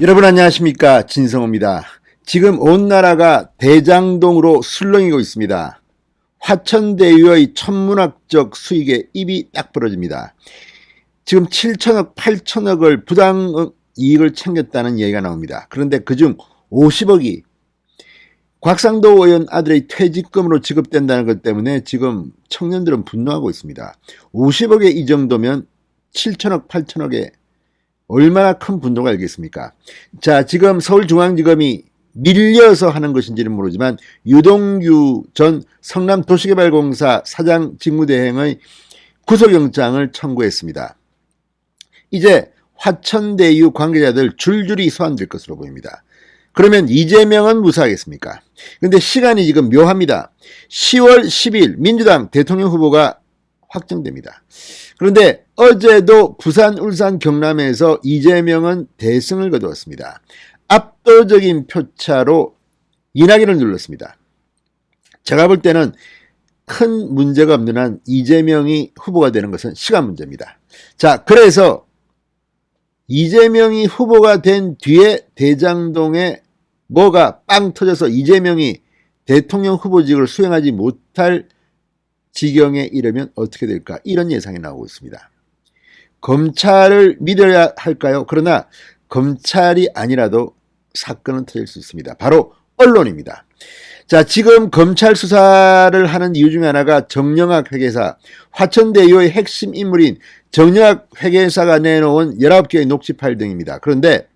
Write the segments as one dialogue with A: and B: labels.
A: 여러분 안녕하십니까, 진성호입니다. 지금 온 나라가 대장동으로 술렁이고 있습니다. 화천대유의 천문학적 수익에 입이 딱 벌어집니다. 지금 7천억 8천억을 부당 이익을 챙겼다는 얘기가 나옵니다. 그런데 그중 50억이 곽상도 의원 아들의 퇴직금으로 지급된다는 것 때문에 지금 청년들은 분노하고 있습니다. 50억에 이 정도면 7천억 8천억에 얼마나 큰 분노가 일겠습니까? 자, 지금 서울중앙지검이 밀려서 하는 것인지는 모르지만 유동규 전 성남도시개발공사 사장 직무대행의 구속영장을 청구했습니다. 이제 화천대유 관계자들 줄줄이 소환될 것으로 보입니다. 그러면 이재명은 무사하겠습니까? 그런데 시간이 지금 묘합니다. 10월 10일 민주당 대통령 후보가 확정됩니다. 그런데 어제도 부산, 울산, 경남에서 이재명은 대승을 거두었습니다. 압도적인 표차로 이낙연을 눌렀습니다. 제가 볼 때는 큰 문제가 없는 한 이재명이 후보가 되는 것은 시간 문제입니다. 자, 그래서 이재명이 후보가 된 뒤에 대장동에 뭐가 빵 터져서 이재명이 대통령 후보직을 수행하지 못할 지경에 이르면 어떻게 될까? 이런 예상이 나오고 있습니다. 검찰을 믿어야 할까요? 그러나 검찰이 아니라도 사건은 터질 수 있습니다. 바로 언론입니다. 자, 지금 검찰 수사를 하는 이유 중에 하나가 정영학 회계사, 화천대유의 핵심 인물인 정영학 회계사가 내놓은 19개의 녹취 파일 등입니다. 그런데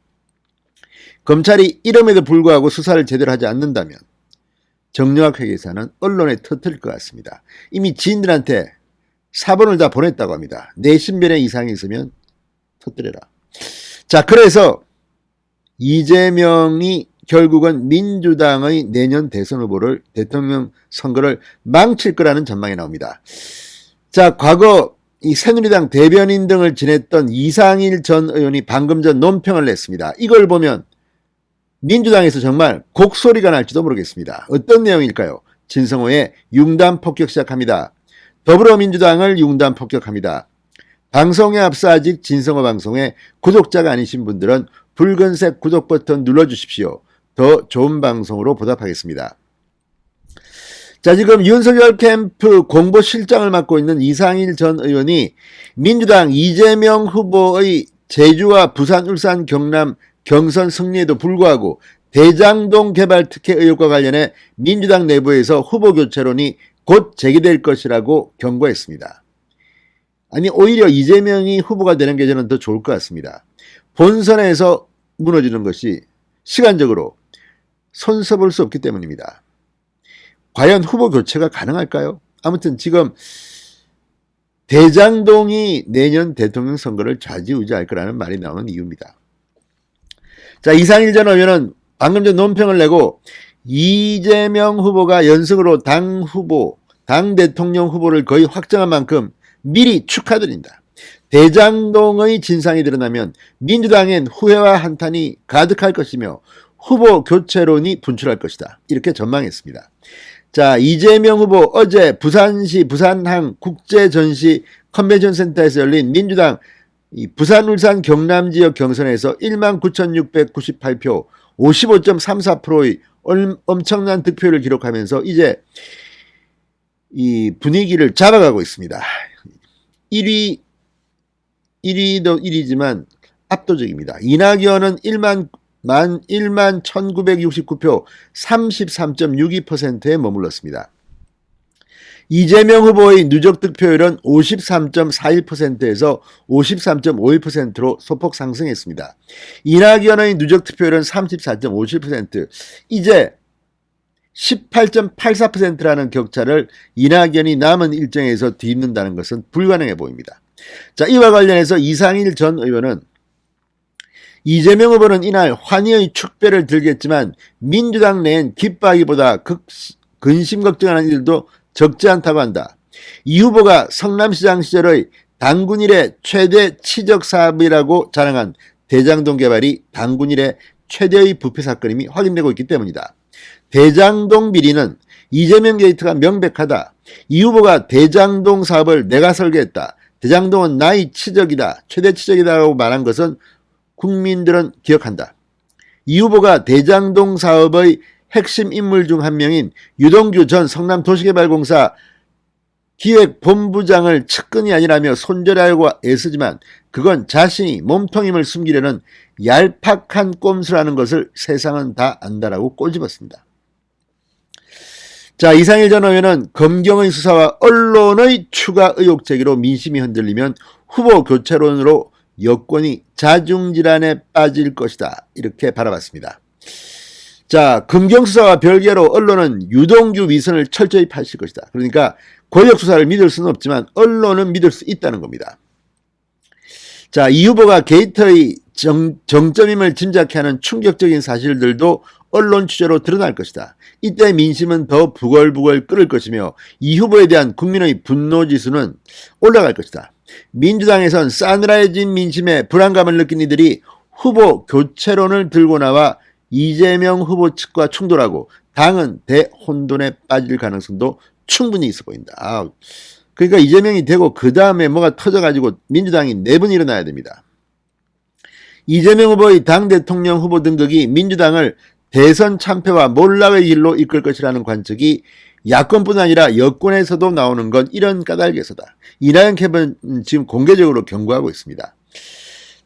A: 검찰이 이름에도 불구하고 수사를 제대로 하지 않는다면 정영학 회계사는 언론에 터뜨릴 것 같습니다. 이미 지인들한테 사본을 다 보냈다고 합니다. 내 신변에 이상이 있으면 터뜨려라. 자, 그래서 이재명이 결국은 민주당의 내년 대선 후보를, 대통령 선거를 망칠 거라는 전망이 나옵니다. 자, 과거 이 새누리당 대변인 등을 지냈던 이상일 전 의원이 방금 전 논평을 냈습니다. 이걸 보면 민주당에서 정말 곡소리가 날지도 모르겠습니다. 어떤 내용일까요? 진성호의 융단 폭격 시작합니다. 더불어민주당을 융단 폭격합니다. 방송에 앞서 아직 진성호 방송에 구독자가 아니신 분들은 붉은색 구독 버튼 눌러주십시오. 더 좋은 방송으로 보답하겠습니다. 자, 지금 윤석열 캠프 공보실장을 맡고 있는 이상일 전 의원이 민주당 이재명 후보의 제주와 부산, 울산, 경남 경선 승리에도 불구하고 대장동 개발 특혜 의혹과 관련해 민주당 내부에서 후보 교체론이 곧 제기될 것이라고 경고했습니다. 아니, 오히려 이재명이 후보가 되는 게 저는 더 좋을 것 같습니다. 본선에서 무너지는 것이 시간적으로 손서볼 수 없기 때문입니다. 과연 후보 교체가 가능할까요? 아무튼 지금 대장동이 내년 대통령 선거를 좌지우지할 거라는 말이 나오는 이유입니다. 자, 이상일 전 의원은 방금 전 논평을 내고 이재명 후보가 연승으로 당 대통령 후보를 거의 확정한 만큼 미리 축하드린다. 대장동의 진상이 드러나면 민주당엔 후회와 한탄이 가득할 것이며 후보 교체론이 분출할 것이다. 이렇게 전망했습니다. 자, 이재명 후보 어제 부산시 부산항 국제전시 컨벤션센터에서 열린 민주당 부산, 울산, 경남 지역 경선에서 19,698표, 55.34%의 엄청난 득표를 기록하면서 이제 이 분위기를 잡아가고 있습니다. 1위도 1위지만 압도적입니다. 이낙연은 11,969표, 33.62%에 머물렀습니다. 이재명 후보의 누적 득표율은 53.41%에서 53.51%로 소폭 상승했습니다. 이낙연의 누적 득표율은 34.57%, 이제 18.84%라는 격차를 이낙연이 남은 일정에서 뒤집는다는 것은 불가능해 보입니다. 자, 이와 관련해서 이상일 전 의원은 이재명 후보는 이날 환희의 축배를 들겠지만 민주당 내엔 기뻐하기보다 근심 걱정하는 일도 적지 않다고 한다. 이 후보가 성남시장 시절의 당군 이래 최대 치적 사업이라고 자랑한 대장동 개발이 당군 이래 최대의 부패 사건임이 확인되고 있기 때문이다. 대장동 비리는 이재명 게이트가 명백하다. 이 후보가 대장동 사업을 내가 설계했다. 대장동은 나의 치적이다. 최대 치적이다라고 말한 것은 국민들은 기억한다. 이 후보가 대장동 사업의 핵심 인물 중 한 명인 유동규 전 성남도시개발공사 기획본부장을 측근이 아니라며 손절하려고 애쓰지만 그건 자신이 몸통임을 숨기려는 얄팍한 꼼수라는 것을 세상은 다 안다라고 꼬집었습니다. 자, 이상일 전 의원은 검경의 수사와 언론의 추가 의혹 제기로 민심이 흔들리면 후보 교체론으로 여권이 자중질환에 빠질 것이다, 이렇게 바라봤습니다. 자, 검경 수사와 별개로 언론은 유동규 위선을 철저히 파실 것이다. 그러니까 권력 수사를 믿을 수는 없지만 언론은 믿을 수 있다는 겁니다. 자, 이 후보가 게이트의 정점임을 짐작케 하는 충격적인 사실들도 언론 취재로 드러날 것이다. 이때 민심은 더 부글부글 끓을 것이며 이 후보에 대한 국민의 분노지수는 올라갈 것이다. 민주당에선 싸늘해진 민심에 불안감을 느낀 이들이 후보 교체론을 들고 나와 이재명 후보 측과 충돌하고 당은 대혼돈에 빠질 가능성도 충분히 있어 보인다. 그러니까 이재명이 되고 그 다음에 뭐가 터져가지고 민주당이 내분이 일어나야 됩니다. 이재명 후보의 당 대통령 후보 등극이 민주당을 대선 참패와 몰락의 길로 이끌 것이라는 관측이 야권뿐 아니라 여권에서도 나오는 건 이런 까닭에서다. 이라이언 캡은 지금 공개적으로 경고하고 있습니다.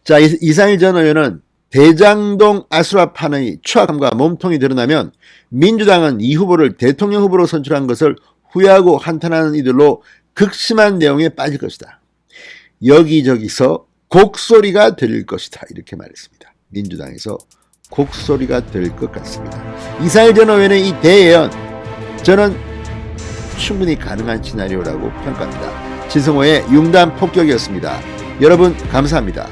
A: 자, 이상일 전 의원은 대장동 아수라판의 추악함과 몸통이 드러나면 민주당은 이 후보를 대통령 후보로 선출한 것을 후회하고 한탄하는 이들로 극심한 내용에 빠질 것이다. 여기저기서 곡소리가 들릴 것이다, 이렇게 말했습니다. 민주당에서 곡소리가 될 것 같습니다. 이상일 전 의원의 이 대예언, 저는 충분히 가능한 시나리오라고 평가합니다. 진성호의 융단 폭격이었습니다. 여러분 감사합니다.